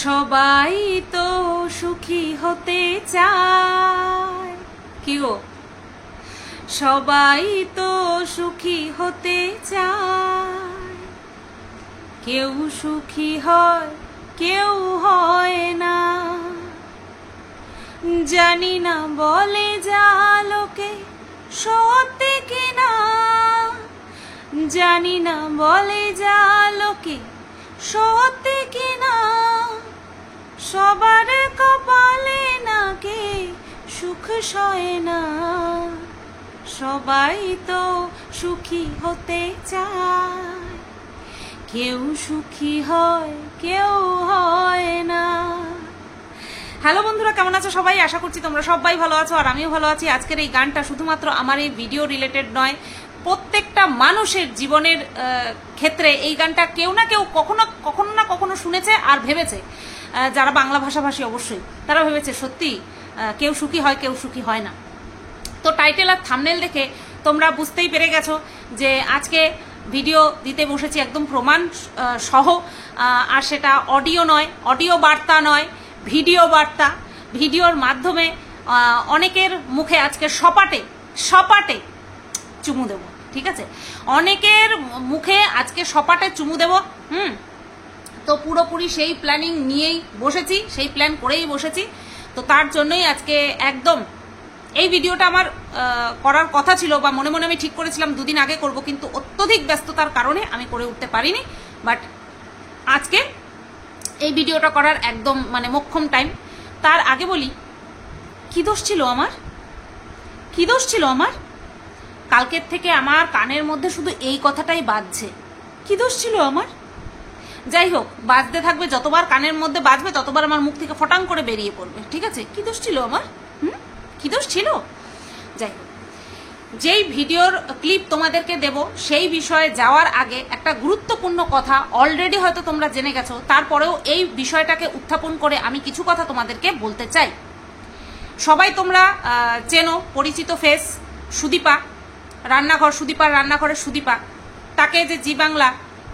সবাই তো সুখী হতে চায়, কি গো? সবাই তো সুখী হতে চায়, কেউ সুখী হয় কেউ হয় না। জানি না বলে যা লোকে সত্যি কিনা, জানি না বলে যা লোকে সত্যি কিনা। সবার কপালে নাকি সুখ সয় না, সবাই তো সুখী হতে চায়, কেউ সুখী হয় কেউ হয় না। হ্যালো বন্ধুরা, কেমন আছো সবাই? আশা করছি তোমরা সবাই ভালো আছো আর আমিও ভালো আছি। আজকের এই গানটা শুধুমাত্র আমার এই ভিডিও রিলেটেড নয়, প্রত্যেকটা মানুষের জীবনের ক্ষেত্রে এই গানটা কেউ না কেউ কখনো না কখনো শুনেছে আর ভেবেছে। যারা বাংলা ভাষাভাষী অবশ্যই তারা ভেবেছে সত্যি কেউ সুখী হয় কেউ সুখী হয় না। তো টাইটেল আর থাম্বনেল দেখে তোমরা বুঝতেই পেরে গেছো যে আজকে ভিডিও দিতে বসেছি একদম প্রমাণ সহ। আর সেটা অডিও নয়, অডিও বার্তা নয়, ভিডিও বার্তা। ভিডিওর মাধ্যমে অনেকের মুখে আজকে সপাটে চুমু দেব, ঠিক আছে? অনেকের মুখে আজকে সপাটে চুমু দেব। তো পুরোপুরি সেই প্ল্যানিং নিয়েই বসেছি, সেই প্ল্যান করেই বসেছি। তো তার জন্যই আজকে একদম এই ভিডিওটা আমার করার কথা ছিল, বা মনে মনে আমি ঠিক করেছিলাম দুদিন আগে করব, কিন্তু অত্যধিক ব্যস্ততার কারণে আমি করে উঠতে পারিনি। বাট আজকে এই ভিডিওটা করার একদম মোক্ষম টাইম। তার আগে বলি, কি দোষ ছিল আমার? কি দোষ ছিল আমার? কালকের থেকে আমার কানের মধ্যে শুধু এই কথাটাই বাজছে, কি দোষ ছিল আমার? যাই হোক, বাজতে থাকবে, যতবার কানের মধ্যে বাজবে ততবার আমার মুখ থেকে ফটাং করে বেরিয়ে পড়বে, ঠিক আছে? কি দোষ ছিল আমার? কি দোষ ছিল? যাই হোক, যেই ভিডিওর ক্লিপ তোমাদেরকে দেব সেই বিষয়ে যাওয়ার আগে একটা গুরুত্বপূর্ণ কথা অলরেডি হয়তো তোমরা জেনে গেছো, তারপরেও এই বিষয়টাকে উত্থাপন করে আমি কিছু কথা তোমাদেরকে বলতে চাই। সবাই তোমরা চেনো পরিচিত ফেস সুদীপা রান্নাঘর, সুদীপার রান্নাঘরের সুদীপা। তাকে যে জি বাংলা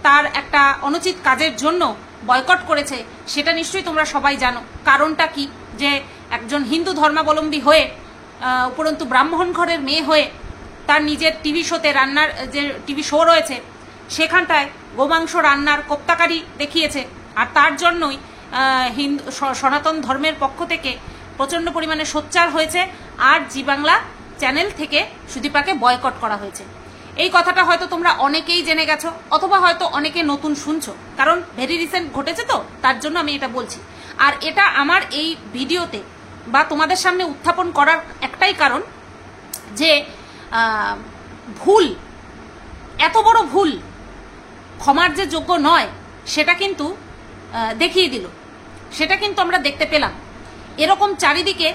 তার একটা অনুচিত কাজের জন্য বয়কট করেছে সেটা নিশ্চয়ই তোমরা সবাই জানো। কারণটা কি? যে একজন হিন্দু ধর্মাবলম্বী হয়ে, উপরন্তু ব্রাহ্মণ ঘরের মেয়ে হয়ে, তার নিজের টিভি শোতে, রান্নার যে টিভি শো রয়েছে সেখানটায় গোমাংস রান্নার কোপ্তাকারি দেখিয়েছে। আর তার জন্যই হিন্দু সনাতন ধর্মের পক্ষ থেকে প্রচণ্ড পরিমাণে সোচ্চার হয়েছে আর জি বাংলা চ্যানেল থেকে সুদীপাকে বয়কট করা হয়েছে। এই কথাটা হয়তো তোমরা অনেকেই জেনে গেছো, অথবা হয়তো অনেকে নতুন শুনছো, কারণ ভেরি রিসেন্ট ঘটেছে, তো তার জন্য আমি এটা বলছি। আর এটা আমার এই ভিডিওতে বা তোমাদের সামনে উত্থাপন করার একটাই কারণ যে ভুল, এত বড় ভুল ক্ষমার যে যোগ্য নয় সেটা কিন্তু দেখিয়ে দিল, সেটা কিন্তু আমরা দেখতে পেলাম। এরকম চারিদিকে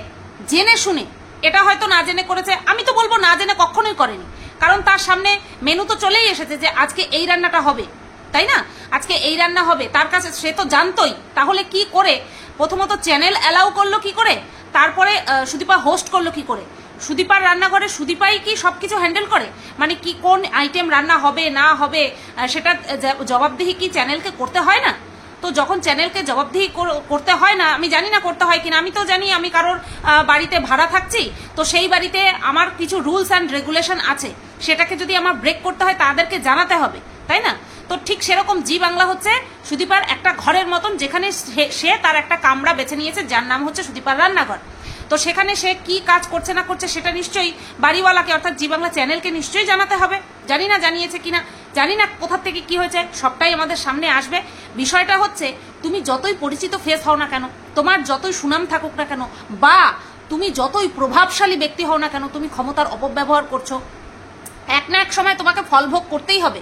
জেনে শুনে, এটা হয়তো না জেনে করেছে, আমি তো বলবো না জেনে কখনোই করেনি, কারণ তার সামনে মেনু তো চলেই এসেছে যে আজকে এই রান্নাটা হবে, তাই না? আজকে এই রান্না হবে, তার কাছে সে তো জানতোই। তাহলে কি করে প্রথমত চ্যানেল অ্যালাউ করলো কি করে, তারপরে সুদীপা হোস্ট করলো কি করে? সুদীপার রান্নাঘরে সুদীপাই কি সবকিছু হ্যান্ডেল করে? কি কোন আইটেম রান্না হবে না হবে সেটা জবাবদিহি কি চ্যানেলকে করতে হয় না? তো যখন চ্যানেলকে জবাবদিহি করতে হয় না, আমি জানি না করতে হয় কিনা, আমি তো জানি আমি কারোর বাড়িতে ভাড়া থাকছি, তো সেই বাড়িতে আমার কিছু রুলস অ্যান্ড রেগুলেশন আছে, সেটাকে যদি আমার ব্রেক করতে হয় তাদেরকে জানাতে হবে, তাই না? তো ঠিক সেরকম জি বাংলা হচ্ছে সুদীপার একটা ঘরের মতন, যেখানে সে তার একটা কামরা বেছে নিয়েছে যার নাম হচ্ছে সুদীপার রান্নাঘর। তো সেখানে সে কি কাজ করছে না করছে সেটা নিশ্চয়ই বাড়িওয়ালাকে অর্থাৎ জি বাংলা চ্যানেলকে নিশ্চয়ই জানাতে হবে। জানি না জানিয়েছে কিনা, জানি না কোথা থেকে কি হয়েছে, সবটাই আমাদের সামনে আসবে। বিষয়টা হচ্ছে, তুমি যতই পরিচিত ফেস হও না কেন, তোমার যতই সুনাম থাকুক না কেন, বা তুমি যতই প্রভাবশালী ব্যক্তি হও না কেন, তুমি ক্ষমতার অপব্যবহার করছো, এক না এক সময় তোমাকে ফলভোগ করতেই হবে,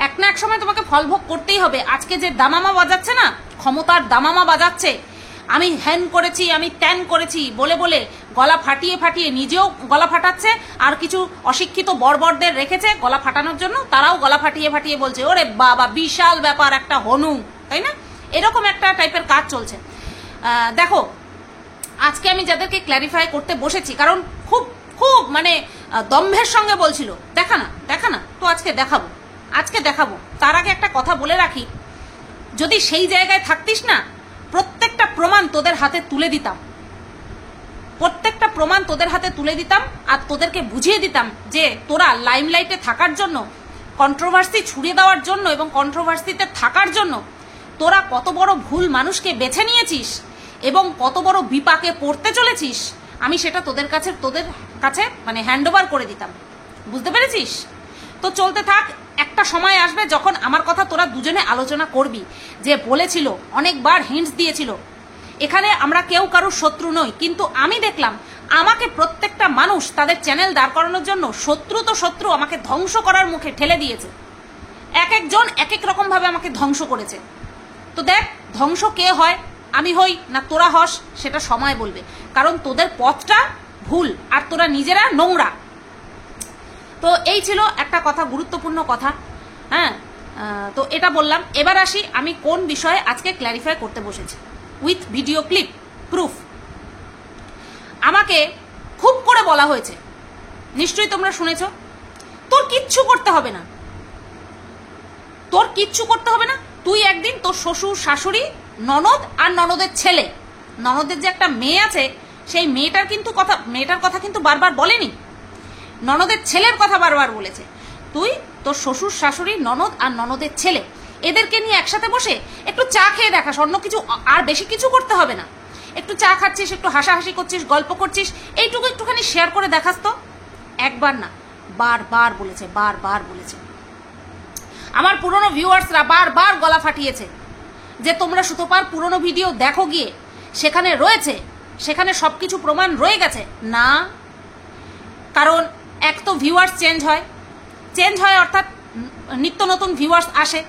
এক না এক সময় তোমাকে ফলভোগ করতেই হবে। আজকে যে দামামা বাজাচ্ছে না, ক্ষমতার দামামা বাজাচ্ছে, আমি হ্যান করেছি, আমি ত্যান করেছি বলে বলে গলা ফাটিয়ে ফাটিয়ে নিজেও গলা ফাটাচ্ছে, আর কিছু অশিক্ষিত বড়বড়দের রেখেছে গলা ফাটানোর জন্য, তারাও গলা ফাটিয়ে ফাটিয়ে বলছে ওরে বাবা বিশাল ব্যাপার, একটা হনু, তাই না? এরকম একটা টাইপের কাজ চলছে। দেখো, আজকে আমি যাদেরকে ক্ল্যারিফাই করতে বসেছি, কারণ খুব খুব দম্ভের সঙ্গে বলছিল দেখা না, তো আজকে দেখাবো। তার আগে একটা কথা বলে রাখি, যদি সেই জায়গায় থাকতিস না, প্রত্যেকটা প্রমাণ তোদের হাতে তুলে দিতাম, প্রত্যেকটা প্রমাণ তোদের হাতে তুলে দিতাম, আর তোদেরকে বুঝিয়ে দিতাম যে তোরা লাইমলাইটে থাকার জন্য, কন্ট্রোভার্সি ছুড়িয়ে দেওয়ার জন্য এবং কন্ট্রোভার্সিতে থাকার জন্য তোরা কত বড় ভুল মানুষকে বেছে নিয়েছিস এবং কত বড় বিপাকে পড়তে চলেছিস, আমি সেটা তোদের কাছে মানে হ্যান্ড ওভার করে দিতাম। বুঝতে পেরেছিস? তো চলতে থাক, একটা সময় আসবে যখন আমার কথা তোরা দুজনে আলোচনা করবি, যে বলেছিল, অনেকবার হিন্টস দিয়েছিল। এখানে আমরা কেউ কারোর শত্রু নই, কিন্তু আমি দেখলাম আমাকে প্রত্যেকটা মানুষ তাদের চ্যানেল দাঁড় করানোর জন্য শত্রু তো শত্রু আমাকে ধ্বংস করার মুখে ঠেলে দিয়েছে। এক একজন এক এক রকম ভাবে আমাকে ধ্বংস করেছে। তো দেখ, ধ্বংস কে হয়, আমি হই না তোরা হস, সেটা সময় বলবে, কারণ তোদের পথটা ভুল আর তোরা নিজেরা নোংরা। তো এই ছিল একটা কথা, গুরুত্বপূর্ণ কথা। হ্যাঁ, তো এটা বললাম। এবার আসি আমি কোন বিষয়ে আজকে ক্ল্যারিফাই করতে বসেছি, উইথ ভিডিও ক্লিপ প্রুফ। আমাকে খুব করে বলা হয়েছে, নিশ্চয়ই তোমরা শুনেছ, তোর কিচ্ছু করতে হবে না, তোর কিচ্ছু করতে হবে না, তুই একদিন তোর শ্বশুর শাশুড়ি ননদ আর ননদের ছেলে, ননদের যে একটা মেয়ে আছে সেই মেয়েটার কথা কিন্তু বারবার বলেনি, ননদের ছেলের কথা বারবার বলেছে। তুই তোর শ্বশুর শাশুড়ি ননদ আর ননদের ছেলে এদেরকে নিয়ে একসাথে বসে একটু চা খেয়ে দেখাস, অন্য কিছু আর বেশি কিছু করতে হবে না। একটু চা খাচ্ছিস, একটু হাসাহাসি করছিস, গল্প করছিস, এইটুকু একটুখানি শেয়ার করে দেখাস তো। একবার না, বারবার বলেছে, বারবার বলেছে। আমার পুরনো ভিউয়ার্সরা বারবার গলা ফাটিয়েছে যে তোমরা সুতোপার পুরনো ভিডিও দেখো গিয়ে, সেখানে রয়েছে, সেখানে সবকিছু প্রমাণ রয়ে গেছে না। কারণ এক তো ভিউয়ার্স চেঞ্জ হয় অর্থাৎ নিত্য নতুন ভিউয়ার্স আসে।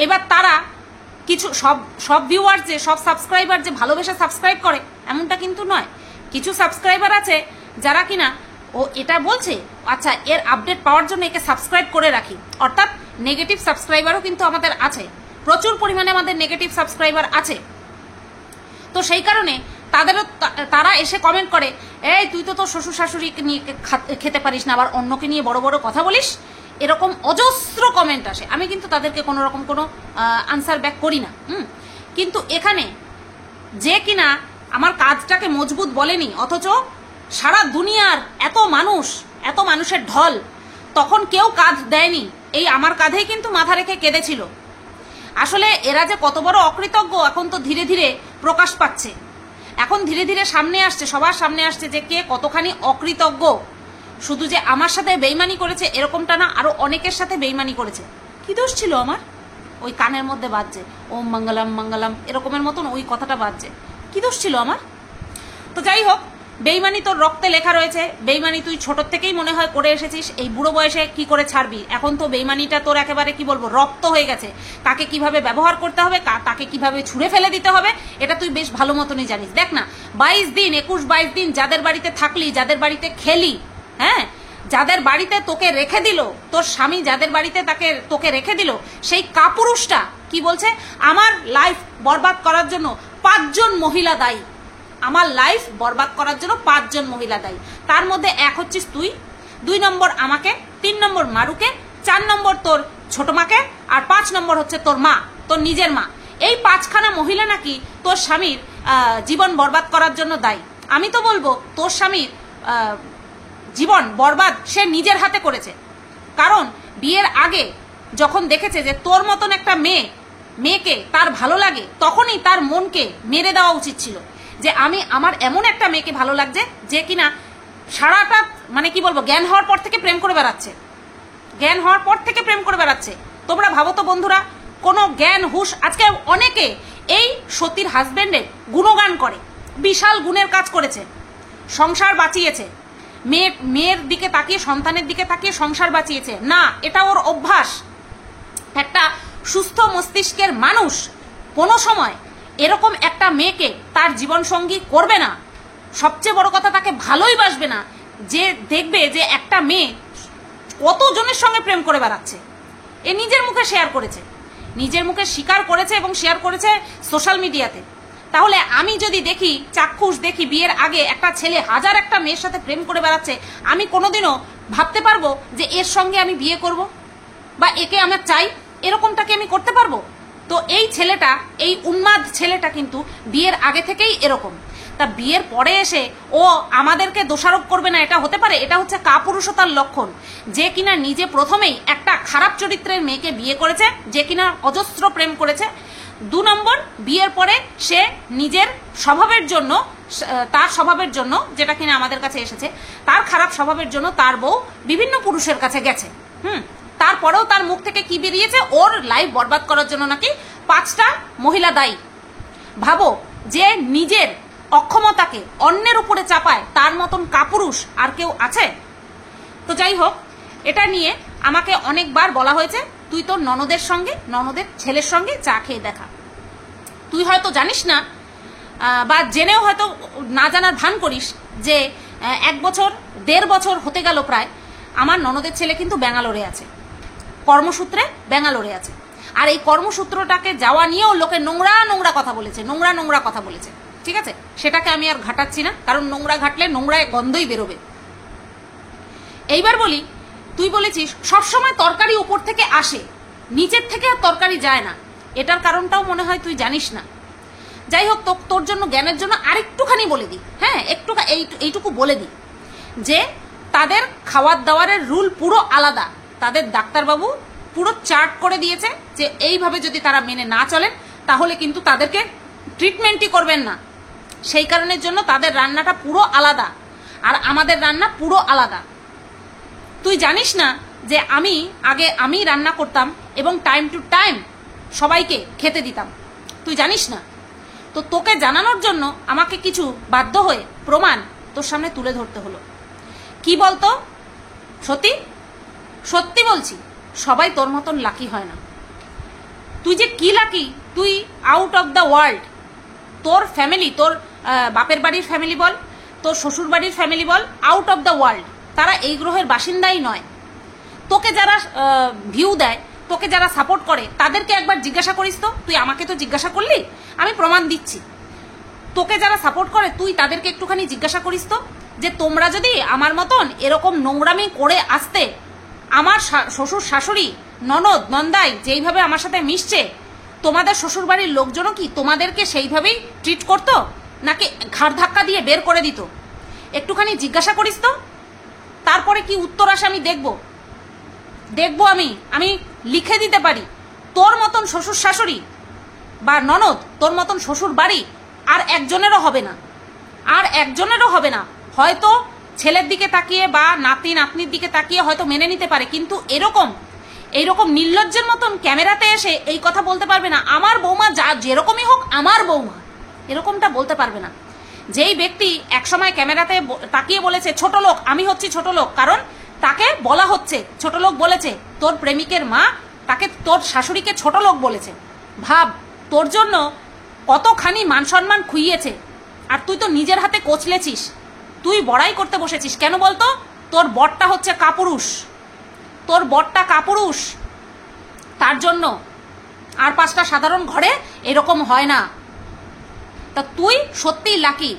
এবার তারা কিছু সব ভিউয়ার্স যে, সব সাবস্ক্রাইবার যে ভালোবেসে সাবস্ক্রাইব করে এমনটা কিন্তু নয়। কিছু সাবস্ক্রাইবার আছে যারা কিনা ও এটা বলছে, আচ্ছা এর আপডেট পাওয়ার জন্য একে সাবস্ক্রাইব করে রাখি, অর্থাৎ নেগেটিভ সাবস্ক্রাইবারও কিন্তু আমাদের আছে, প্রচুর পরিমাণে আমাদের নেগেটিভ সাবস্ক্রাইবার আছে। তো সেই কারণে তারা এসে কমেন্ট করে, এই তুই তো তোর শ্বশুর শাশুড়িকে নিয়ে খেতে পারিস না, আবার অন্যকে নিয়ে বড় বড় কথা বলিস, এরকম অজস্র কমেন্ট আসে। আমি কিন্তু তাদেরকে কোনো রকম কোনো আনসার ব্যাক করি না। কিন্তু এখানে যে কিনা আমার কাজটাকে মজবুত বলেনি, অথচ সারা দুনিয়ার এত মানুষের ঢল, তখন কেউ কাঁধ দেয়নি, এই আমার কাঁধেই কিন্তু মাথা রেখে কেঁদেছিল। আসলে এরা যে কত বড় অকৃতজ্ঞ এখন তো ধীরে ধীরে প্রকাশ পাচ্ছে, এখন ধীরে ধীরে সামনে আসছে, সবার সামনে আসছে যে কে কতখানি অকৃতজ্ঞ। শুধু যে আমার সাথে বেইমানি করেছে এরকমটা না, আরো অনেকের সাথে বেইমানি করেছে। কি দোষ ছিল আমার? ওই কানের মধ্যে বাজছে ওম মঙ্গলম মঙ্গলম এরকমের মতন ওই কথাটা বাজছে, কি দোষ ছিল আমার? তো যাই হোক, বেইমানি তোর রক্তে লেখা রয়েছে, বেইমানি তুই ছোট থেকেই মনে হয় করে এসেছিস, এই বুড়ো বয়সে কি করে ছাড়বি? এখন তো বেইমানিটা তোর একেবারে কি বলবো, রক্ত হয়ে গেছে। কাকে কিভাবে ব্যবহার করতে হবে, তাকে কিভাবে ছুঁড়ে ফেলে দিতে হবে, এটা তুই বেশ ভালো মতনই জানিস। দেখ না, 21-22 দিন যাদের বাড়িতে থাকলি, যাদের বাড়িতে খেলি, হ্যাঁ, যাদের বাড়িতে তোকে রেখে দিল, তোর স্বামী যাদের বাড়িতে তোকে রেখে দিল, সেই কাপুরুষটা কি বলছে, আমার লাইফ বরবাদ করার জন্য 5 জন মহিলা দায়ী, আমার লাইফ বরবাদ করার জন্য 5 জন মহিলা দায়ী। তার মধ্যে 1 হচ্ছিস তুই, 2 নম্বর আমাকে, 3 নম্বর মারুকে, 4 নম্বর তোর ছোট মাকে, আর 5 নম্বর হচ্ছে তোর মা, তোর নিজের মা। এই 5খানা মহিলা নাকি তোর স্বামীর জীবন বরবাদ করার জন্য দায়ী। আমি তো বলবো তোর স্বামীর জীবন বরবাদ সে নিজের হাতে করেছে। কারণ বিয়ের আগে যখন দেখেছে যে তোর মতন একটা মেয়েকে তার ভালো লাগে, তখনই তার মনকে মেরে দেওয়া উচিত ছিল যে আমার এমন একটা মেয়েকে ভালো লাগছে যে কিনা সারাটা মানে কি বলবো, জ্ঞান হওয়ার পর থেকে প্রেম করে বেড়াচ্ছে। তোমরা ভাবো তো বন্ধুরা, কোনো জ্ঞান হুশ, আজকে অনেকে এই সতীর হাজবেন্ডের গুণগান করে, বিশাল গুণের কাজ করেছে, সংসার বাঁচিয়েছে, মেয়ের দিকে তাকিয়ে, সন্তানের দিকে তাকিয়ে সংসার বাঁচিয়েছে না, এটা ওর অভ্যাস। একটা সুস্থ মস্তিষ্কের মানুষ কোনো সময় এরকম একটা মেয়েকে তার জীবন সঙ্গী করবে না, সবচেয়ে বড় কথা তাকে ভালোই বাসবে না, যে দেখবে যে একটা মেয়ে কতজনের সঙ্গে প্রেম করে বেড়াচ্ছে। এ নিজের মুখে স্বীকার করেছে এবং শেয়ার করেছে সোশ্যাল মিডিয়াতে। তাহলে আমি যদি চাক্ষুষ দেখি বিয়ের আগে একটা ছেলে হাজার একটা মেয়ের সাথে প্রেম করে বেড়াচ্ছে, আমি কোনোদিনও ভাবতে পারবো যে এর সঙ্গে আমি বিয়ে করব বা একে আমার চাই, এরকমটাকে আমি করতে পারবো? তো তো এই ছেলেটা, এই উন্মাদ ছেলেটা কিন্তু বিয়ের আগে থেকেই এরকম। তা বিয়ের পরে এসে ও আমাদেরকে দোষারোপ করবে না, এটা হতে পারে? এটা হচ্ছে কাপুরুষতার লক্ষণ। যে কিনা নিজে প্রথমেই একটা খারাপ চরিত্রের মেয়েকে বিয়ে করেছে, যে কিনা অজস্র প্রেম করেছে। 2 নম্বর, বিয়ের পরে সে নিজের স্বভাবের জন্য, তার স্বভাবের জন্য, যেটা কিনা আমাদের কাছে এসেছে, তার খারাপ স্বভাবের জন্য তার বউ বিভিন্ন পুরুষের কাছে গেছে। তারপরেও তার মুখ থেকে কি বেরিয়েছে? ওর লাইফ বরবাদ করার জন্য নাকি 5টা মহিলা দায়ী। ভাবো, যে নিজের অক্ষমতাকে অন্যের উপরে চাপায়, তার মতন কাপুরুষ আর কেউ আছে? তো যাই হোক, এটা নিয়ে আমাকে অনেকবার বলা হয়েছে, তুই তোর ননদের সঙ্গে, ননদের ছেলের সঙ্গে চা খেয়ে দেখা। তুই হয়তো জানিস না, বা জেনেও হয়তো না জানার ভান করিস যে 1 বছর 1.5 বছর হতে গেল প্রায়, আমার ননদের ছেলে কিন্তু ব্যাঙ্গালোরে আছে, কর্মসূত্রে ব্যাঙ্গালোরে আছে। আর এই কর্মসূত্রটাকে যাওয়া নিয়েও লোকে নোংরা নোংরা কথা বলেছে, নোংরা নোংরা কথা বলেছে। ঠিক আছে, সেটাকে আমি আর ঘাটাচ্ছি না, কারণ নোংরা ঘাটলে নোংরা গন্ধই বেরোবে। এইবার বলি, তুই বলেছিস সবসময় তরকারি উপর থেকে আসে, নিচের থেকে আর তরকারি যায় না। এটার কারণটাও মনে হয় তুই জানিস না। যাই হোক, তোর জন্য, জ্ঞানের জন্য আরেকটুখানি বলে দিই। হ্যাঁ, এইটুকু বলে দিই যে তাদের খাওয়ার দাওয়ারের রুল পুরো আলাদা। তাদের ডাক্তারবাবু পুরো চার্ট করে দিয়েছে যে এইভাবে যদি তারা মেনে না চলেন তাহলে কিন্তু তাদেরকে ট্রিটমেন্টই করবেন না। সেই কারণের জন্য তাদের রান্নাটা পুরো আলাদা, আর আমাদের রান্না পুরো আলাদা। তুই জানিস না যে আমি রান্না করতাম এবং টাইম টু টাইম সবাইকে খেতে দিতাম? তুই জানিস না? তো তোকে জানানোর জন্য আমাকে কিছু বাধ্য হয়ে প্রমাণ তোর সামনে তুলে ধরতে হলো। কি বলতো? সত্যি সত্যি বলছি, সবাই তোর মতন লাকি হয় না। তুই যে কি লাকি, তুই আউট অফ দ্য ওয়ার্ল্ড। তোর ফ্যামিলি, তোর বাপের বাড়ির ফ্যামিলি বল, তোর শ্বশুর বাড়ির family ball, out of the world. তারা এই গ্রহের বাসিন্দাই নয়। তোকে যারা ভিউ দেয়, তোকে যারা সাপোর্ট করে, তাদেরকে একবার জিজ্ঞাসা করিস তো। তুই আমাকে তো জিজ্ঞাসা করলি, আমি প্রমাণ দিচ্ছি। তোকে যারা সাপোর্ট করে তুই তাদেরকে একটুখানি জিজ্ঞাসা করিস তো, যে তোমরা যদি আমার মতন এরকম নোংরামি করে আসতে, আমার শ্বশুর শাশুড়ি, ননদ নন্দাই যেইভাবে আমার সাথে মিশছে, তোমাদের শ্বশুর বাড়ির লোকজনও কি তোমাদেরকে সেইভাবেই ট্রিট করতো, নাকি ঘাড় ধাক্কা দিয়ে বের করে দিত? একটুখানি জিজ্ঞাসা করিস তো। তারপরে কি উত্তর আসে আমি দেখবো। আমি লিখে দিতে পারি, তোর মতন শ্বশুর শাশুড়ি বা ননদ, তোর মতন শ্বশুর বাড়ি আর একজনেরও হবে না। হয়তো ছেলের দিকে তাকিয়ে বা নাতি নাতনির দিকে তাকিয়ে হয়তো মেনে নিতে পারে, কিন্তু এইরকম নির্লজ্জের মতন ক্যামেরাতে এসে এই কথা বলতে পারবে না, আমার বৌমা যেরকমই হোক আমার বৌমা, এরকমটা বলতে পারবে না। যেই ব্যক্তি একসময় ক্যামেরাতে তাকিয়ে বলেছে ছোট লোক, আমি হচ্ছি ছোট লোক, কারণ তাকে বলা হচ্ছে ছোট লোক বলেছে, তোর প্রেমিকের মা তাকে, তোর শাশুড়িকে ছোট লোক বলেছে। ভাব, তোর জন্য কতখানি মান সম্মান খুইয়েছে, আর তুই তো নিজের হাতে কোচলেছিস। তুই বড়াই করতে বসেছিস কেন বলতো? তোর বরটা হচ্ছে কাপুরুষ, তার জন্য। আর 5টা সাধারণ ঘরে এরকম হয় না। তা তুই সত্যিই লাকি।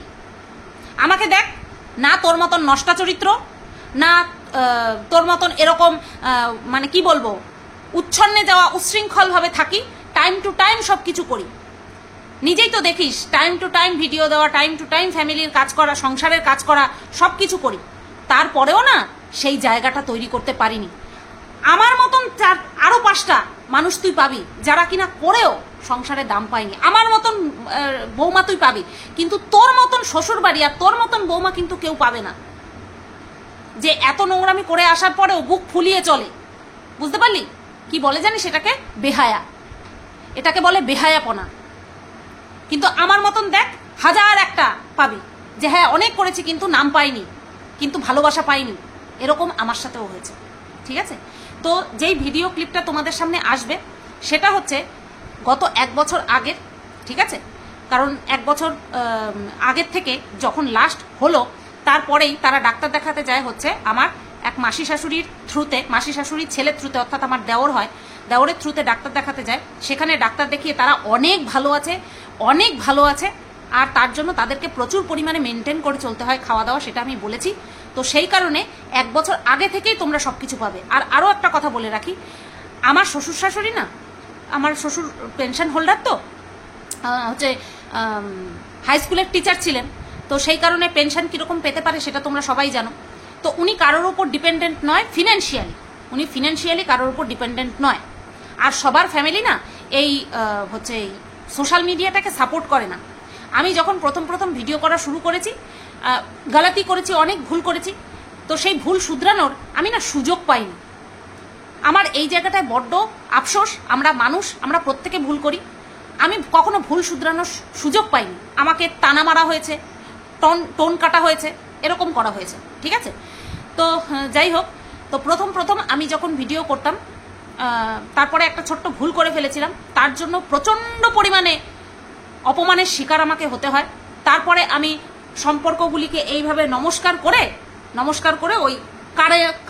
আমাকে দেখ না, তোর মতন নষ্টা চরিত্র, না তোর মতন এরকম মানে কি বলবো, উচ্ছন্নে যাওয়া, উচ্ছৃঙ্খল ভাবে থাকি, টাইম টু টাইম সব কিছু করি। নিজেই তো দেখিস, টাইম টু টাইম ভিডিও দেওয়া, টাইম টু টাইম ফ্যামিলির কাজ করা, সংসারের কাজ করা, সব কিছু করি। তারপরেও না সেই জায়গাটা তৈরি করতে পারিনি। আমার মতন আরো 5টা মানুষ তুই পাবি যারা কিনা করেও সংসারে দাম পায়নি। আমার মতন বৌমা তুই পাবি, কিন্তু তোর মতন শ্বশুর বাড়ি আর তোর মতন বৌমা কিন্তু কেউ পাবে না, যে এত নোংরামি করে আসার পরেও বুক ফুলিয়ে চলে। বুঝতে পারলি? কি বলে জানিস এটাকে? বেহায়া। এটাকে বলে বেহায়াপনা। কিন্তু আমার মতন দেখ, 1000 একটা পাবি যে হ্যাঁ অনেক করেছি কিন্তু নাম পাইনি, কিন্তু ভালোবাসা পাইনি। এরকম আমার সাথেও হয়েছে। ঠিক আছে? তো যেই ভিডিও ক্লিপটা তোমাদের সামনে আসবে সেটা হচ্ছে গত 1 বছর আগের। ঠিক আছে? কারণ 1 বছর আগের থেকে যখন লাস্ট হলো, তারপরেই তারা ডাক্তার দেখাতে যায় হচ্ছে আমার এক মাসি শাশুড়ির থ্রুতে, মাসি শাশুড়ির ছেলের থ্রুতে, অর্থাৎ আমার দেওর হয়, দেওরের থ্রুতে ডাক্তার দেখাতে যায়। সেখানে ডাক্তার দেখিয়ে তারা অনেক ভালো আছে, আর তার জন্য তাদেরকে প্রচুর পরিমাণে মেনটেন করে চলতে হয় খাওয়া দাওয়া, সেটা আমি বলেছি। তো সেই কারণে 1 বছর আগে থেকেই তোমরা সব কিছু পাবে। আর আরও একটা কথা বলে রাখি, আমার শ্বশুর শাশুড়ি না আমার শ্বশুর পেনশন হোল্ডার, তো হচ্ছে হাই স্কুলের টিচার ছিলেন, তো সেই কারণে পেনশন কীরকম পেতে পারে সেটা তোমরা সবাই জানো। তো উনি কারোর ওপর ডিপেন্ডেন্ট নয় ফিনান্সিয়ালি, উনি ফিনান্সিয়ালি কারোর ওপর ডিপেন্ডেন্ট নয়। আর সবার ফ্যামিলি না এই হচ্ছে এই সোশ্যাল মিডিয়াটাকে সাপোর্ট করে না। আমি যখন প্রথম ভিডিও করা শুরু করেছি, গালাতি করেছি, অনেক ভুল করেছি, তো সেই ভুল শুধরানোর আমি না সুযোগ পাইনি। আমার এই জায়গাটায় বড্ড আফসোস, আমরা মানুষ, আমরা প্রত্যেকে ভুল করি, আমি কখনো ভুল শুধরানোর সুযোগ পাইনি। আমাকে টানা মারা হয়েছে, টোন কাটা হয়েছে, এরকম করা হয়েছে, ঠিক আছে। তো যাই হোক, তো প্রথম আমি যখন ভিডিও করতাম, তারপরে একটা ছোট্ট ভুল করে ফেলেছিলাম, তার জন্য প্রচণ্ড পরিমাণে অপমানের শিকার আমাকে হতে হয়। তারপরে আমি সম্পর্কগুলিকে এইভাবে নমস্কার করে ওই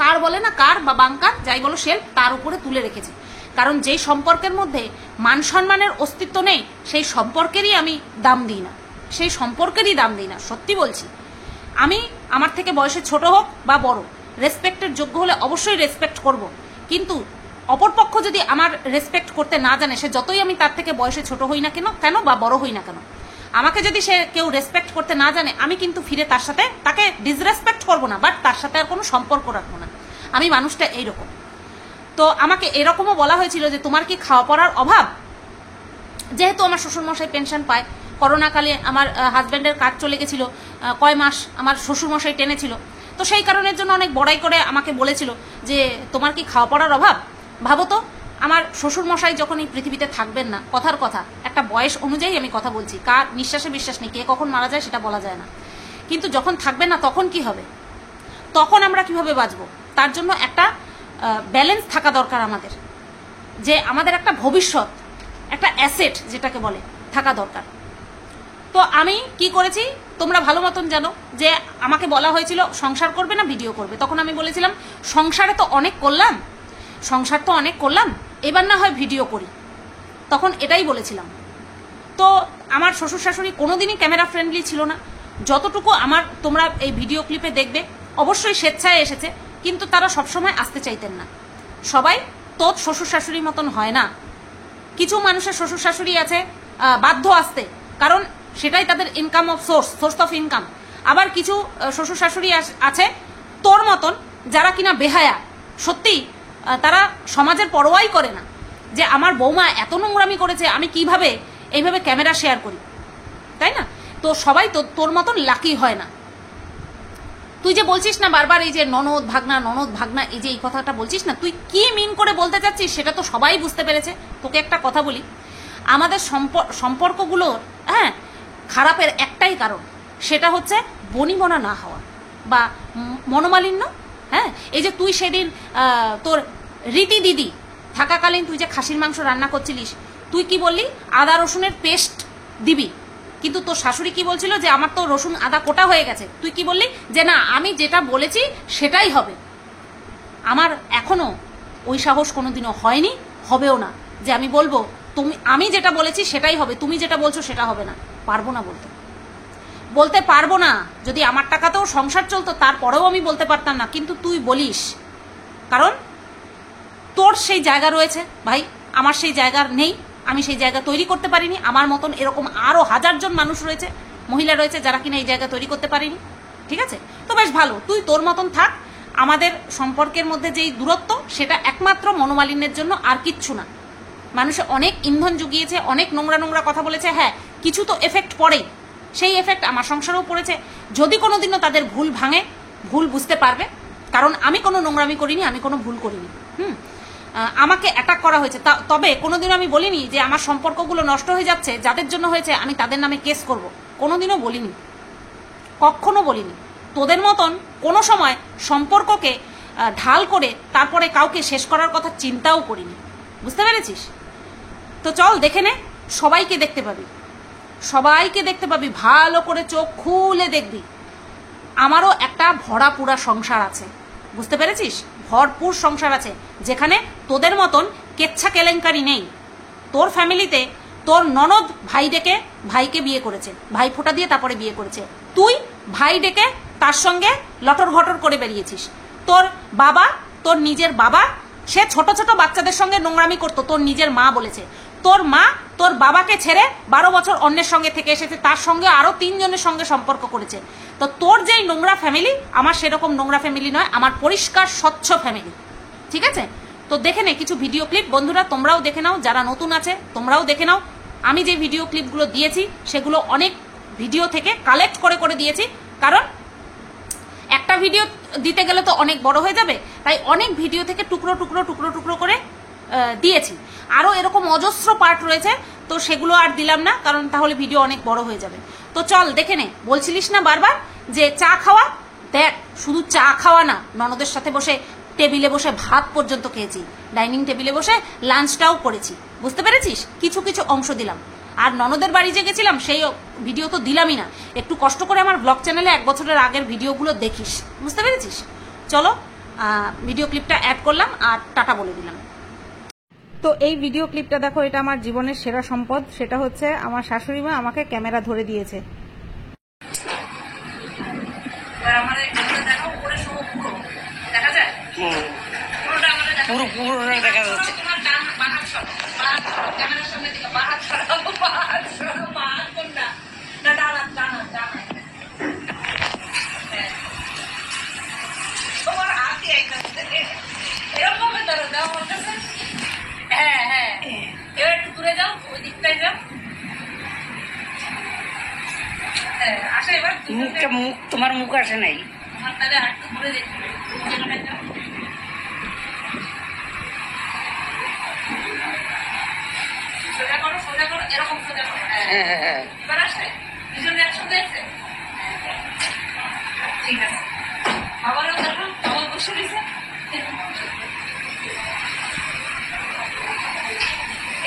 কার বলে না, কার বা বাংকার যাই বলো শেল্ফ, তার উপরে তুলে রেখেছি। কারণ যেই সম্পর্কের মধ্যে মান সম্মানের অস্তিত্ব নেই, সেই সম্পর্কেরই আমি দাম দিই না, সত্যি বলছি। আমি আমার থেকে বয়সে ছোট হোক বা বড়, রেসপেক্টের যোগ্য হলে অবশ্যই রেসপেক্ট করব, কিন্তু অপরপক্ষ যদি আমার রেসপেক্ট করতে না জানে, সে যতই আমি তার থেকে বয়সে ছোট হই না কেন বা বড় হই না কেন, আমাকে যদি সে কেউ রেসপেক্ট করতে না জানে, আমি কিন্তু ফিরে তাকে ডিসরেসপেক্ট করবো না, বাট তার সাথে আর কোনো সম্পর্ক রাখবো না। আমি মানুষটা এইরকম। তো আমাকে এরকমও বলা হয়েছিল যে তোমার কি খাওয়া পড়ার অভাব? যেহেতু আমার শ্বশুরমশাই পেনশন পায়, করোনাকালে আমার হাজব্যান্ডের কাজ চলে গেছিল, কয় মাস আমার শ্বশুরমশাই টেনেছিল, তো সেই কারণের জন্য অনেক বড়াই করে আমাকে বলেছিল যে তোমার কি খাওয়া পড়ার অভাব? ভাবো তো, আমার শ্বশুরমশাই যখন এই পৃথিবীতে থাকবেন না, কথার কথা, একটা বয়স অনুযায়ী আমি কথা বলছি, কার নিঃশ্বাসে বিশ্বাস নেই, কে কখন মারা যায় সেটা বলা যায় না, কিন্তু যখন থাকবেন না তখন কি হবে, তখন আমরা কিভাবে বাঁচবো? তার জন্য একটা ব্যালেন্স থাকা দরকার আমাদের, যে আমাদের একটা ভবিষ্যৎ, একটা অ্যাসেট যেটাকে বলে, থাকা দরকার। তো আমি কি করেছি তোমরা ভালো মতন জানো, যে আমাকে বলা হয়েছিল সংসার করবে না ভিডিও করবে, তখন আমি বলেছিলাম সংসার তো অনেক করলাম, এবার না হয় ভিডিও করি, তখন এটাই বলেছিলাম। তো আমার শ্বশুর শাশুড়ি কোনোদিনই ক্যামেরা ফ্রেন্ডলি ছিল না। যতটুকু তোমরা এই ভিডিও ক্লিপে দেখবে, অবশ্যই স্বেচ্ছায় এসেছে, কিন্তু তারা সবসময় আসতে চাইতেন না। সবাই তোর শ্বশুর শাশুড়ির মতন হয় না। কিছু মানুষের শ্বশুর শাশুড়ি আছে বাধ্য আসতে, কারণ সেটাই তাদের income of swords of income. আবার কিছু শ্বশুর শাশুড়ি আছে তোর মতন, যারা কিনা বেহায়া, সত্যি তারা সমাজের পরোয়াই করে না, যে আমার বৌমা এত নোংরামি করেছে, আমি কিভাবে এইভাবে ক্যামেরা শেয়ার করি, তাই না? তো সবাই তোর মতন লাকি হয় না। তুই যে বলছিস না বারবার এই যে ননদ ভাগনা, এই যে এই কথাটা বলছিস না, তুই কি মিন করে বলতে চাচ্ছিস সেটা তো সবাই বুঝতে পেরেছে। তোকে একটা কথা বলি, আমাদের সম্পর্কগুলোর খারাপের একটাই কারণ, সেটা হচ্ছে বনিবনা না হওয়া বা মনোমালিন্য। এই যে তুই সেদিন তোর রীতি দিদি থাকাকালীন তুই যে খাসির মাংস রান্না করছিলিস, তুই কি বললি আদা রসুনের পেস্ট দিবি, কিন্তু তোর শাশুড়ি কি বলছিল যে আমার তো রসুন আদা কোটা হয়ে গেছে, তুই কি বললি যে না আমি যেটা বলেছি সেটাই হবে। আমার এখনো ওই সাহস কোনোদিনও হয়নি, হবেও না, যে আমি বলবো আমি যেটা বলেছি সেটাই হবে, তুমি যেটা বলছো সেটা হবে না। পারবো না, বলতে পারবো না। যদি আমার টাকাতেও সংসার চলতো তারপরেও আমি বলতে পারতাম না, কিন্তু তুই বলিস, কারণ তোর সেই জায়গা রয়েছে ভাই, আমার সেই জায়গা নেই, আমি সেই জায়গা তৈরি করতে পারিনি। আমার মতন এরকম আরো 1000 জন মানুষ রয়েছে, মহিলা রয়েছে, যারা কিনা এই জায়গা তৈরি করতে পারিনি। ঠিক আছে, তো বেশ ভালো, তুই তোর মতন থাক। আমাদের সম্পর্কের মধ্যে যেই দূরত্ব, সেটা একমাত্র মনোমালিন্যের জন্য, আর কিচ্ছু না। মানুষে অনেক ইন্ধন জুগিয়েছে, অনেক নোংরা কথা বলেছে, হ্যাঁ কিছু তো এফেক্ট পড়েই, সেই এফেক্ট আমার সংসারেও পড়েছে। যদি কোনোদিনও তাদের ভুল ভাঙে, ভুল বুঝতে পারবে, কারণ আমি কোনো নোংরামি করিনি, আমি কোনো ভুল করিনি। আমাকে অ্যাটাক করা হয়েছে, তবে কোনোদিনও আমি বলিনি যে আমার সম্পর্কগুলো নষ্ট হয়ে যাচ্ছে, যাদের জন্য হয়েছে আমি তাদের নামে কেস করব, কোনোদিনও বলিনি, কখনো বলিনি। তোদের মতন কোনো সময় সম্পর্ককে ঢাল করে তারপরে কাউকে শেষ করার কথা চিন্তাও করিনি, বুঝতে পেরেছিস? তো চল দেখে নে, সবাইকে দেখতে পাবি, ভালো করে চোখ খুলে দেখবি। আমারও একটা ভরা পুরা সংসার আছে, বুঝতে পেরেছিস? ভরপুর সংসার আছে, যেখানে তোদের মতন কেচ্ছা কেলেঙ্কারি নেই। তোর ফ্যামিলিতে তোর ননদ ভাই ডেকে ভাইকে বিয়ে করেছে, ভাই ফোঁটা দিয়ে তারপরে বিয়ে করেছে, তুই ভাই ডেকে তার সঙ্গে লটর ঘটর করে বেরিয়েছিস। তোর বাবা, তোর নিজের বাবা সে ছোট ছোট বাচ্চাদের সঙ্গে নোংরামি করতো, তোর নিজের মা বলেছে। তোর মা তোর বাবাকে ছেড়ে 12 বছর অন্যের সঙ্গে থেকে এসেছে, তার সঙ্গে আরো 3 জনের সঙ্গে সম্পর্ক করেছে। তো তোর যেই নোংরা ফ্যামিলি, আমার সেরকম নোংরা ফ্যামিলি নয়, আমার পরিষ্কার স্বচ্ছ ফ্যামিলি, ঠিক আছে? তো দেখে নে কিছু ভিডিও ক্লিপ, বন্ধুরা তোমরাও দেখে নাও, যারা নতুন আছে তোমরাও দেখে নাও। আমি যে ভিডিও ক্লিপগুলো দিয়েছি সেগুলো অনেক ভিডিও থেকে কালেক্ট করে করে দিয়েছি, কারণ একটা ভিডিও দিতে গেলে তো অনেক বড় হয়ে যাবে, তাই অনেক ভিডিও থেকে টুকরো টুকরো টুকরো টুকরো করে দিয়েছি। আরও এরকম অজস্র পার্ট রয়েছে, তো সেগুলো আর দিলাম না, কারণ তাহলে ভিডিও অনেক বড় হয়ে যাবে। তো চল দেখে নে। বলছিলিস না বারবার যে চা খাওয়া, দেখ শুধু চা খাওয়া না, ননদের সাথে বসে টেবিলে বসে ভাত পর্যন্ত খেয়েছি, ডাইনিং টেবিলে বসে লাঞ্চটাও করেছি, বুঝতে পেরেছিস? কিছু কিছু অংশ দিলাম। আর ননদের বাড়ি যে গেছিলাম সেই ভিডিও তো দিলামই না। একটু কষ্ট করে আমার ব্লগ চ্যানেলে 1 বছরের আগের ভিডিওগুলো দেখিস, বুঝতে পেরেছিস? চলো ভিডিও ক্লিপটা অ্যাড করলাম আর টাটা বলে দিলাম। তো এই ভিডিও ক্লিপটা দেখো, এটা আমার জীবনের সেরা সম্পদ। সেটা হচ্ছে আমার শাশুড়ি মা আমাকে ক্যামেরা ধরে দিয়েছে। তোমার মুখ আসে নাই। ঠিক আছে, বাবারও দেখো, বাবা বসে দিছে।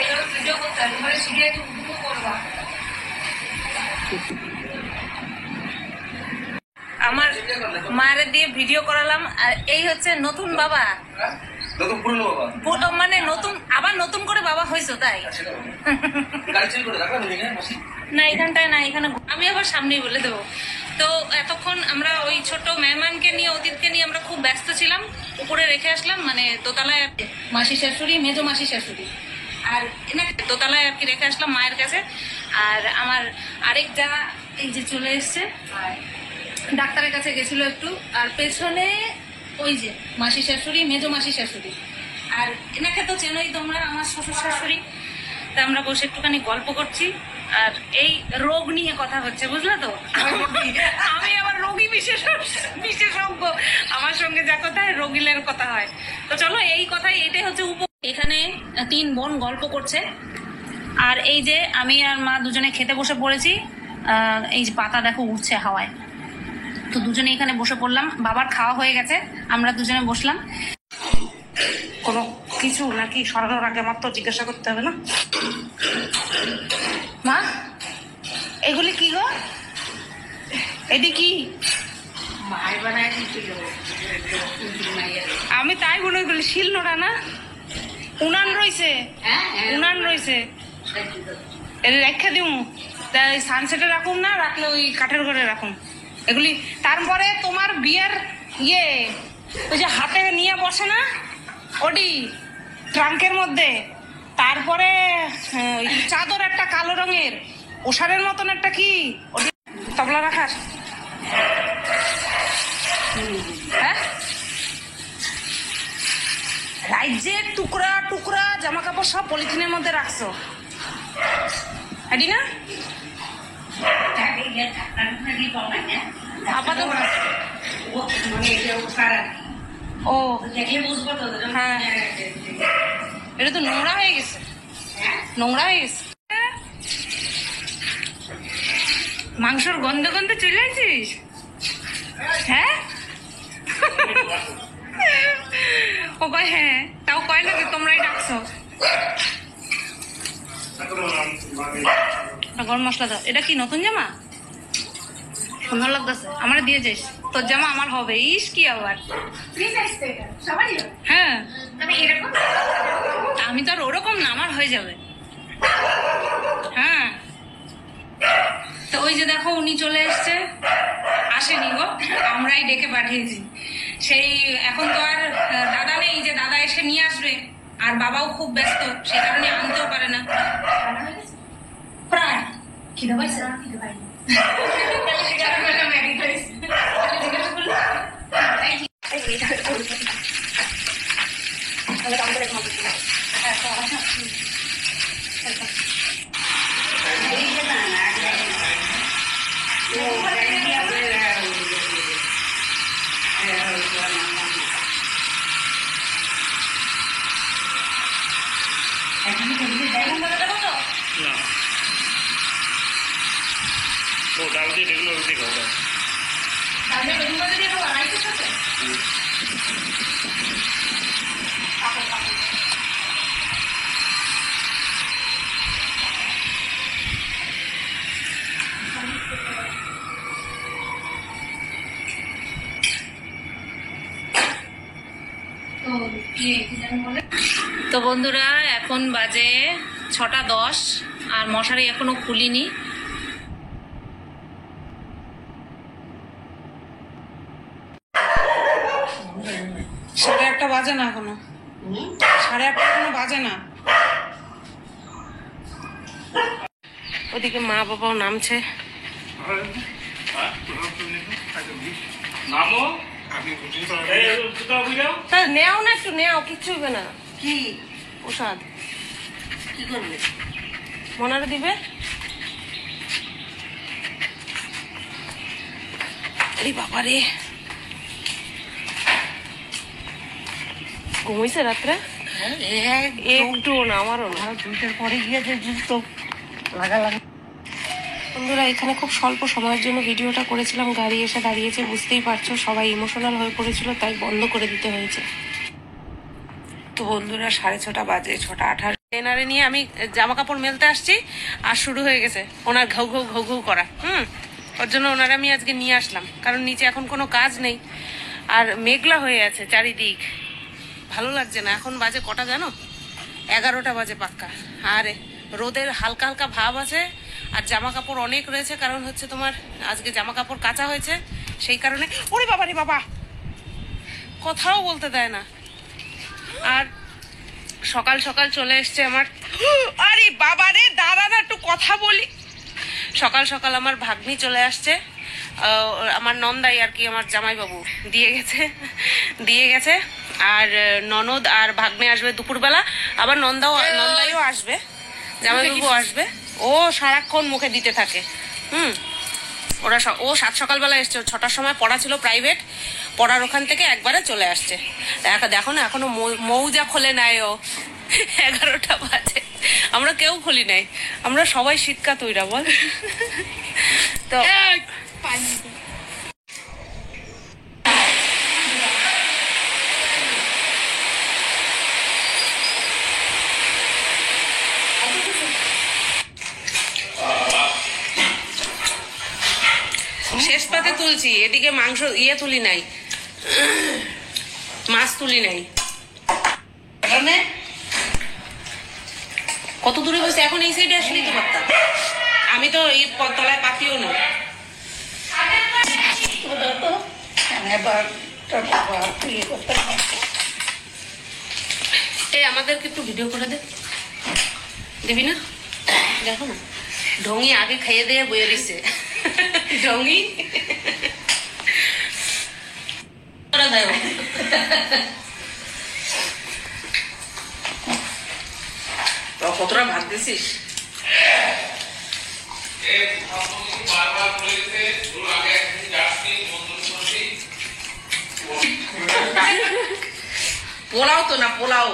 এগুলো ভিডিও করতে হবে, ঘরে শিখে একটু করবা। আমার মায়ের দিয়ে ভিডিও করালাম, আর এই হচ্ছে নতুন বাবা, মানে নতুন, আবার নতুন করে বাবা হয়েছো তাই না? এখানটায় না, এখানে আমি আবার সামনেই বলে দেবো। তো এতক্ষণ আমরা ওই ছোট মেহমানকে নিয়ে, অতীতকে নিয়ে আমরা খুব ব্যস্ত ছিলাম। উপরে রেখে আসলাম, মানে দোতলায় মাসি শাশুড়ি, মেজো মাসি শাশুড়ি, আর এনাকে দোতলায় আর কি রেখে আসলাম মায়ের কাছে। আর আমার আরেক যা এই যে চলে এসছে, ডাক্তারের কাছে গেছিল একটু। আর পেছনে ওই যে মাসি শাশুড়ি, মেজো মাসি শাশুড়ি, আর এনাকে তো চেনোই তোমরা, আমার শ্বশুর শাশুড়ি। তা আমরা বসে একটুখানি গল্প করছি, আর এই রোগ নিয়ে কথা হচ্ছে, বুঝলে তো? আমি আবার রোগী বিশেষজ্ঞ, আমার সঙ্গে যা কথা হয় রোগীলের কথা হয়। তো চলো এই কথাই, এটাই হচ্ছে এখানে 3 বোন গল্প করছে, আর এই যে আমি আর মা দুজনে খেতে বসে পড়েছি। এই যে পাতা দেখো উঠছে হাওয়ায়, তো দুজনে এখানে বসে পড়লাম। বাবার খাওয়া হয়ে গেছে, আমরা দুজনে বসলাম। কোনো কিছু নাকি সরানোর আগে আমার তো জিজ্ঞাসা করতে হবে না? মা এগুলি কি গো? এটি কি? আমি তাই মনে করি শিল নোড়া না, উনান রয়েছে, উনান রয়েছে, রেখে দিও। সানসেটে রাখুন না, রাখলে ওই কাঠের ঘরে রাখুন এগুলি। তারপরে তোমার বিয়ের ওই যে হাতে নিয়ে বসে না ওটি ট্রাঙ্কের মধ্যে, তারপরে চাদর একটা কালো রঙের ওষারের মতন একটা কি ওটি তবলা রাখার, হ্যাঁ? রাজ্যের টুকরা টুকরা জামা কাপড় সব পলিথিনের মধ্যে রাখছো, এটি না? আপাতত ও হ্যাঁ, এটা তো নোংরা হয়ে গেছে, নোংরা হয়ে গেছে। মাংসর গন্ধে গন্ধে চলে আসিস, হ্যাঁ? ও কয় হ্যাঁ, তাও কয় না যে তোমরাই ডাকছো। গরম মশলা দাও। এটা কি নতুন জামা? সুন্দর লাগতেছে, আমার দিয়ে যাইস। তোর জামা আমার হবে, ইস কি আবার। হ্যাঁ আমি তো আর ওরকম না, আমার হয়ে যাবে। হ্যাঁ তো ওই যে দেখো উনি চলে এসছে, আসেনি গো, আমরাই ডেকে পাঠিয়েছি। সেই এখন তো আর দাদা নেই যে দাদা এসে নিয়ে আসবে, আর বাবাও খুব ব্যস্ত, সেই কারণে আনতেও পারে না। প্রায় খিদে পাইছে না? খিদে পাইনি। ডাল দিয়ে রেগুলার রুটি খাওয়া যায়। তো বন্ধুরা এখন বাজে 6:10 আর মশারি এখনো খুলিনি। সাড়ে 8টা বাজে না এখনো, 8:30 এখনো বাজে না। ওদিকে মা বাবাও নামছে। নেও না, একটু নেও, কিচ্ছু হবে না। কি প্রসাদ কি করবে? মনারে দিবে। আরে বাবা রে, ঘুমাইছে রাত্রে? একটু না, আমারও না। 2টার পরে গিয়েছে তো লাগা। বন্ধুরা এখানে খুব স্বল্প সময়ের জন্য ভিডিওটা করেছিলাম, গাড়ি এসে দাঁড়িয়েছে, বুঝতেই পারছো সবাই ইমোশনাল হয়ে পড়েছিল, তাই বন্ধ করে দিতে হয়েছে। তো বন্ধুরা 6:30 বাজে, 6:28। এনারে নিয়ে আমি জামা কাপড় মেলতে আসছি আর শুরু হয়ে গেছে ওনার ঘৌ ঘৌ ঘৌ ঘৌ করা। ওর জন্য ওনারে আমি আজকে নিয়ে আসলাম, কারণ নিচে এখন কোনো কাজ নেই আর মেঘলা হয়ে আছে চারিদিক, ভালো লাগছে না। এখন বাজে কটা জানো? 11টা বাজে পাক্কা। আর রোদের হালকা হালকা ভাব আছে, আর জামা কাপড় অনেক রয়েছে, কারণ হচ্ছে তোমার আজকে জামা কাপড় কাচা হয়েছে, সেই কারণে। ওরে বাবা রে বাবা, কথাও বলতে দেয় না। আর সকাল সকাল চলে এসছে আমার, আরে বাবা রে দাঁড়া না, একটু কথা বলি। সকাল সকাল আমার ভাগ্নি চলে আসছে, আমার নন্দাই আর কি, আমার জামাইবাবু দিয়ে গেছে। আর ননদ আর ভাগ্নে আসবে দুপুরবেলা, আবার নন্দাইও আসবে, জামাইবাবু আসবে। ও সারাক্ষণ মুখে দিতে থাকে। ও 7 সকালবেলা এসছে, 6টার সময় পড়া ছিল প্রাইভেট, পড়ার ওখান থেকে একবারে চলে আসছে। দেখো না, এখনো মৌজা খোলে নাই ও। 11টা বাজে, আমরা কেউ খুলি নাই, আমরা সবাই শীতকা তৈরা বল। তো শেষ পাতে তুলছি, এদিকে মাংস তুলি নাই, মাছ তুলি নাই। কত দূরে বসে, এখন এই সাইডে আসলেই তো পারতাম, আমি তো এই তলায় পাতিও না। আমাদেরকে একটু ভিডিও করে দেবি না? দেখো না, ঢঙ্গি আগে খাইয়ে দিয়ে বয়ে দিচ্ছে। ঢঙ্গি কতটা ভাত দিছিস? পোলাও তো না, পোলাও।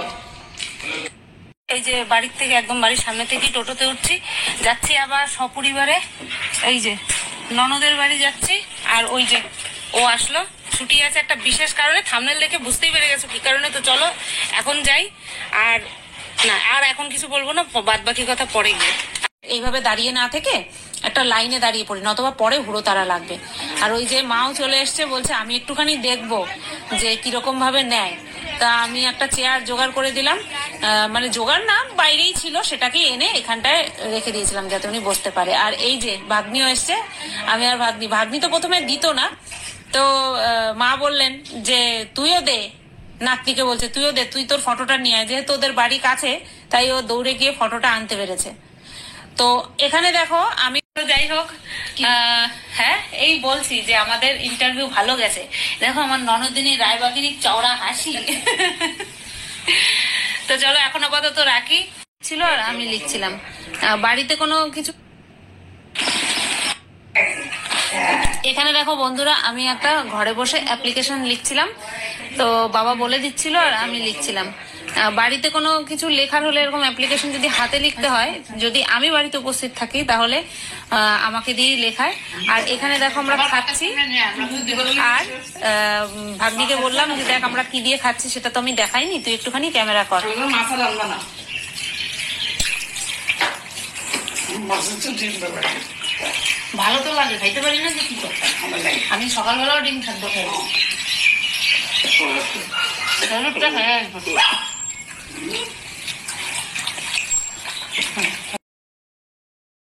এই যে বাড়ির থেকে একদম বাড়ির সামনে থেকে টোটোতে উঠছি, যাচ্ছি আবার সপরিবারে। এই যে ননদের বাড়ি যাচ্ছি, আর ওই যে ও আসলো, ছুটি আছে একটা বিশেষ কারণে, থাম্বনেল দেখে বুঝতেই পেরে গেছো কি কারণে। তো চলো এখন যাই, আর না আর এখন কিছু বলবো না, বাদ বাকি কথা পরে গিয়ে। এইভাবে দাঁড়িয়ে না থেকে একটা লাইনে দাঁড়িয়ে পড়ি, নতবা পরে হুড়ো তারা লাগবে। আর ওই যে মাও চলে এসছে, বলছে আমি একটুখানি দেখবো যে কিরকম ভাবে নেয়। তা আমি একটা চেয়ার জোগাড় করে দিলাম, মানে জোগাড় না, বাইরেই ছিল, সেটাকে এনে এখানটায় রেখে দিয়েছিলাম যাতে উনি বসতে পারে। আর এই যে ভাগ্নিও এসছে, আমি আর ভাগ্নি তো প্রথমে দিত না, তো মা বললেন যে তুইও দে, নাতনিকে বলছে তুইও দে, তুই তোর ফটোটা নিয়ে আয়। যেহেতু ওদের বাড়ি কাছে তাই ও দৌড়ে গিয়ে ফটোটা আনতে পেরেছে। তো এখানে দেখো আমি তো যাই হোক হ্যাঁ এই বলছি যে আমাদের ইন্টারভিউ ভালো গেছে। দেখো আমার ননদিনী রায়বাগিনীর চওড়া হাসি। তো চলো এখন আপাতত রাখি ছিল আর আমি লিখছিলাম বাড়িতে কোনো কিছু। এখানে দেখো বন্ধুরা আমি একটা ঘরে বসে অ্যাপ্লিকেশন লিখছিলাম, তো বাবা বলে দিচ্ছিল আর আমি লিখছিলাম। বাড়িতে কোনো কিছু লেখার হলে এরকম অ্যাপ্লিকেশন যদি হাতে লিখতে হয়, যদি আমি বাড়িতে উপস্থিত থাকি তাহলে আমাকে দিয়েই লেখায়। আর এখানে দেখো আমরা খাচ্ছি, আর ভাগ্নিকে বললাম যে দেখ আমরা কি দিয়ে খাচ্ছি সেটা তো আমি দেখাইনি, তুই একটুখানি ক্যামেরা কর। ভালো তো লাগে, খাইতে পারি না যে কি করতে। আমি সকালবেলাও ডিম থাকবো খাই।